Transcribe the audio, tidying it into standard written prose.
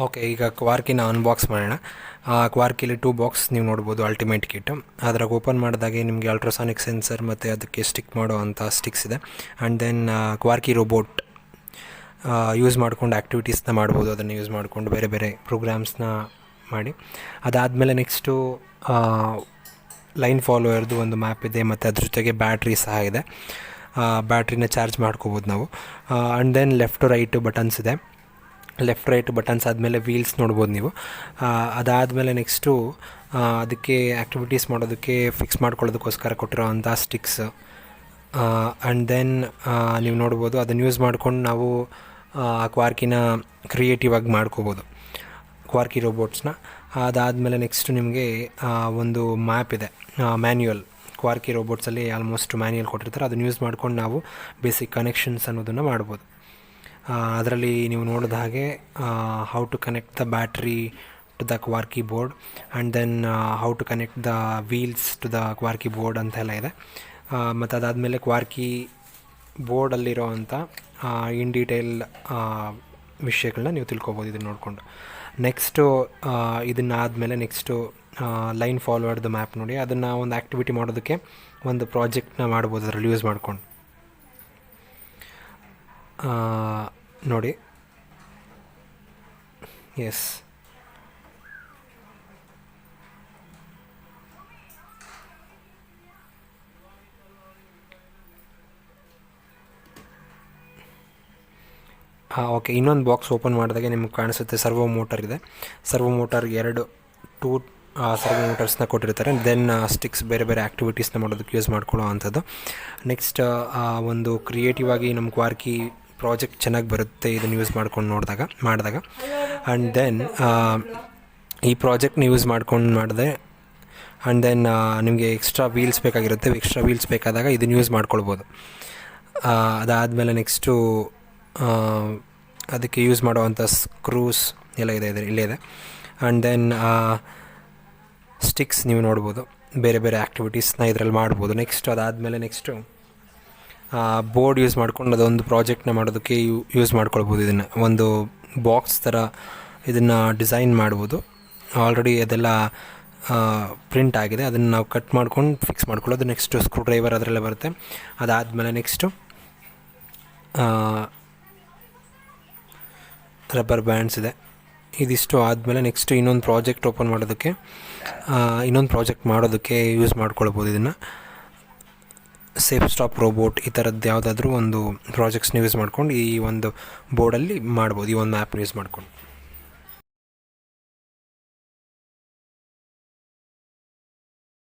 Okay, ಈಗ ಕ್ವಾರ್ಕಿನ unbox ಮಾಡೋಣ. ಕ್ವಾರ್ಕಿಲಿ 2 box ನೀವು ನೋಡ್ಬೋದು, ಅಲ್ಟಿಮೇಟ್ ಕಿಟ್. ಅದ್ರಾಗ ಓಪನ್ ಮಾಡಿದಾಗೆ ನಿಮಗೆ ಅಲ್ಟ್ರಾಸಾನಿಕ್ ಸೆನ್ಸರ್ ಮತ್ತು ಅದಕ್ಕೆ ಸ್ಟಿಕ್ ಮಾಡೋ ಅಂಥ ಸ್ಟಿಕ್ಸ್ ಇದೆ. ಆ್ಯಂಡ್ ದೆನ್ ಕ್ವಾರ್ಕಿ ರೋಬೋಟ್ ಯೂಸ್ ಮಾಡ್ಕೊಂಡು ಆ್ಯಕ್ಟಿವಿಟೀಸ್ನ ಮಾಡ್ಬೋದು. ಅದನ್ನು ಯೂಸ್ ಮಾಡಿಕೊಂಡು ಬೇರೆ ಬೇರೆ ಪ್ರೋಗ್ರಾಮ್ಸ್ನ ಮಾಡಿ. ಅದಾದಮೇಲೆ ನೆಕ್ಸ್ಟು ಲೈನ್ ಫಾಲೋವರ್ದು ಒಂದು ಮ್ಯಾಪ್ ಇದೆ, ಮತ್ತು ಅದ್ರ ಜೊತೆಗೆ ಬ್ಯಾಟ್ರಿ ಸಹ ಇದೆ. ಬ್ಯಾಟ್ರಿನ ಚಾರ್ಜ್ ಮಾಡ್ಕೋಬೋದು ನಾವು. And then left right buttons ಇದೆ. ಲೆಫ್ಟ್ ರೈಟ್ ಬಟನ್ಸ್ ಆದಮೇಲೆ ವೀಲ್ಸ್ ನೋಡ್ಬೋದು ನೀವು. ಅದಾದಮೇಲೆ ನೆಕ್ಸ್ಟು ಅದಕ್ಕೆ ಆ್ಯಕ್ಟಿವಿಟೀಸ್ ಮಾಡೋದಕ್ಕೆ ಫಿಕ್ಸ್ ಮಾಡ್ಕೊಳ್ಳೋದಕ್ಕೋಸ್ಕರ ಕೊಟ್ಟಿರೋ ಅಂಥ ಸ್ಟಿಕ್ಸ್. ಆ್ಯಂಡ್ ದೆನ್ ನೀವು ನೋಡ್ಬೋದು, ಅದನ್ನು ಯೂಸ್ ಮಾಡ್ಕೊಂಡು ನಾವು ಆ ಕ್ವಾರ್ಕಿನ ಕ್ರಿಯೇಟಿವ್ ಆಗಿ ಮಾಡ್ಕೋಬೋದು, ಕ್ವಾರ್ಕಿ ರೋಬೋಟ್ಸ್ನ. ಅದಾದಮೇಲೆ ನೆಕ್ಸ್ಟು ನಿಮಗೆ ಒಂದು ಮ್ಯಾಪ್ ಇದೆ, ಮ್ಯಾನ್ಯುಯಲ್. ಕ್ವಾರ್ಕಿ ರೋಬೋಟ್ಸಲ್ಲಿ ಆಲ್ಮೋಸ್ಟ್ ಮ್ಯಾನ್ಯುಯಲ್ ಕೊಟ್ಟಿರ್ತಾರೆ. ಅದನ್ನು ಯೂಸ್ ಮಾಡ್ಕೊಂಡು ನಾವು ಬೇಸಿಕ್ ಕನೆಕ್ಷನ್ಸ್ ಅನ್ನೋದನ್ನು ಮಾಡ್ಬೋದು. ಅದರಲ್ಲಿ ನೀವು ನೋಡಿದ ಹಾಗೆ how to connect the battery to the Quarky board, and then how to connect the wheels to the Quarky board ಅಂತೆಲ್ಲ ಇದೆ. ಮತ್ತು ಅದಾದಮೇಲೆ ಕ್ವಾರ್ಕಿ ಬೋರ್ಡಲ್ಲಿರೋ ಅಂಥ ಇನ್ ಡೀಟೇಲ್ ವಿಷಯಗಳನ್ನ ನೀವು ತಿಳ್ಕೊಬೋದು ಇದನ್ನು ನೋಡಿಕೊಂಡು. ನೆಕ್ಸ್ಟು ಇದನ್ನಾದಮೇಲೆ ನೆಕ್ಸ್ಟು ಲೈನ್ ಫಾಲೋವರ್ದು ಮ್ಯಾಪ್ ನೋಡಿ. ಅದನ್ನು ಒಂದು ಆ್ಯಕ್ಟಿವಿಟಿ ಮಾಡೋದಕ್ಕೆ ಒಂದು ಪ್ರಾಜೆಕ್ಟ್ನ ಮಾಡ್ಬೋದು ಅದರಲ್ಲಿ ಯೂಸ್ ಮಾಡ್ಕೊಂಡು. ನೋಡಿ, ಎಸ್, ಓಕೆ. ಇನ್ನೊಂದು ಬಾಕ್ಸ್ ಓಪನ್ ಮಾಡಿದಾಗೆ ನಿಮ್ಗೆ ಕಾಣಿಸುತ್ತೆ ಸರ್ವೋ ಮೋಟರ್ ಇದೆ. ಸರ್ವೋ ಮೋಟರ್ 2 ಸರ್ವೋ ಮೋಟರ್ಸ್ನ ಕೊಟ್ಟಿರ್ತಾರೆ. ದೆನ್ ಸ್ಟಿಕ್ಸ್ ಬೇರೆ ಬೇರೆ ಆ್ಯಕ್ಟಿವಿಟೀಸ್ನ ಮಾಡೋದಕ್ಕೆ ಯೂಸ್ ಮಾಡ್ಕೊಳ್ಳೋ ಅಂಥದ್ದು. ನೆಕ್ಸ್ಟ್ ಒಂದು ಕ್ರಿಯೇಟಿವ್ ಆಗಿ ನಮ್ಮ ಕ್ವಾರ್ಕಿ ಪ್ರಾಜೆಕ್ಟ್ ಚೆನ್ನಾಗಿ ಬರುತ್ತೆ ಇದನ್ನು ಯೂಸ್ ಮಾಡ್ಕೊಂಡು ಮಾಡಿದಾಗ. ಆ್ಯಂಡ್ ದೆನ್ ಈ ಪ್ರಾಜೆಕ್ಟ್ನ ಯೂಸ್ ಮಾಡ್ಕೊಂಡು ಮಾಡಿದೆ. ಆ್ಯಂಡ್ ದೆನ್ ನಿಮಗೆ ಎಕ್ಸ್ಟ್ರಾ ವೀಲ್ಸ್ ಬೇಕಾಗಿರುತ್ತೆ. ಎಕ್ಸ್ಟ್ರಾ ವೀಲ್ಸ್ ಬೇಕಾದಾಗ ಇದನ್ನು ಯೂಸ್ ಮಾಡ್ಕೊಳ್ಬೋದು. ಅದಾದಮೇಲೆ ನೆಕ್ಸ್ಟು ಅದಕ್ಕೆ ಯೂಸ್ ಮಾಡುವಂಥ ಸ್ಕ್ರೂಸ್ ಎಲ್ಲ ಇಲ್ಲೇ ಇದೆ. ಆ್ಯಂಡ್ ದೆನ್ ಸ್ಟಿಕ್ಸ್ ನೀವು ನೋಡ್ಬೋದು, ಬೇರೆ ಬೇರೆ ಆ್ಯಕ್ಟಿವಿಟೀಸ್ನ ಇದರಲ್ಲಿ ಮಾಡ್ಬೋದು. ನೆಕ್ಸ್ಟ್ ಅದಾದಮೇಲೆ ನೆಕ್ಸ್ಟು ಬೋರ್ಡ್ ಯೂಸ್ ಮಾಡ್ಕೊಂಡು ಅದೊಂದು ಪ್ರಾಜೆಕ್ಟ್ನ ಮಾಡೋದಕ್ಕೆ ಯೂಸ್ ಮಾಡ್ಕೊಳ್ಬೋದು. ಇದನ್ನು ಒಂದು ಬಾಕ್ಸ್ ಥರ ಇದನ್ನು ಡಿಸೈನ್ ಮಾಡ್ಬೋದು. ಆಲ್ರೆಡಿ ಅದೆಲ್ಲ ಪ್ರಿಂಟ್ ಆಗಿದೆ, ಅದನ್ನು ನಾವು ಕಟ್ ಮಾಡ್ಕೊಂಡು ಫಿಕ್ಸ್ ಮಾಡ್ಕೊಳ್ಳೋದು. ನೆಕ್ಸ್ಟು ಸ್ಕ್ರೂ ಡ್ರೈವರ್ ಅದರಲ್ಲೇ ಬರುತ್ತೆ. ಅದಾದಮೇಲೆ ನೆಕ್ಸ್ಟು ರಬ್ಬರ್ ಬ್ಯಾಂಡ್ಸ್ ಇದೆ. ಇದಿಷ್ಟು ಆದಮೇಲೆ ನೆಕ್ಸ್ಟ್ ಇನ್ನೊಂದು ಪ್ರಾಜೆಕ್ಟ್ ಓಪನ್ ಮಾಡೋದಕ್ಕೆ, ಇನ್ನೊಂದು ಪ್ರಾಜೆಕ್ಟ್ ಮಾಡೋದಕ್ಕೆ ಯೂಸ್ ಮಾಡ್ಕೊಳ್ಬೋದು. ಇದನ್ನು ಸೇಫ್ ಸ್ಟಾಪ್ ರೋಬೋಟ್ ಈ ಥರದ್ದು ಯಾವುದಾದ್ರೂ ಒಂದು ಪ್ರಾಜೆಕ್ಟ್ಸ್ನ ಯೂಸ್ ಮಾಡ್ಕೊಂಡು ಈ ಒಂದು ಬೋರ್ಡಲ್ಲಿ ಮಾಡ್ಬೋದು, ಈ ಒಂದು ಮ್ಯಾಪ್ನ ಯೂಸ್ ಮಾಡ್ಕೊಂಡು.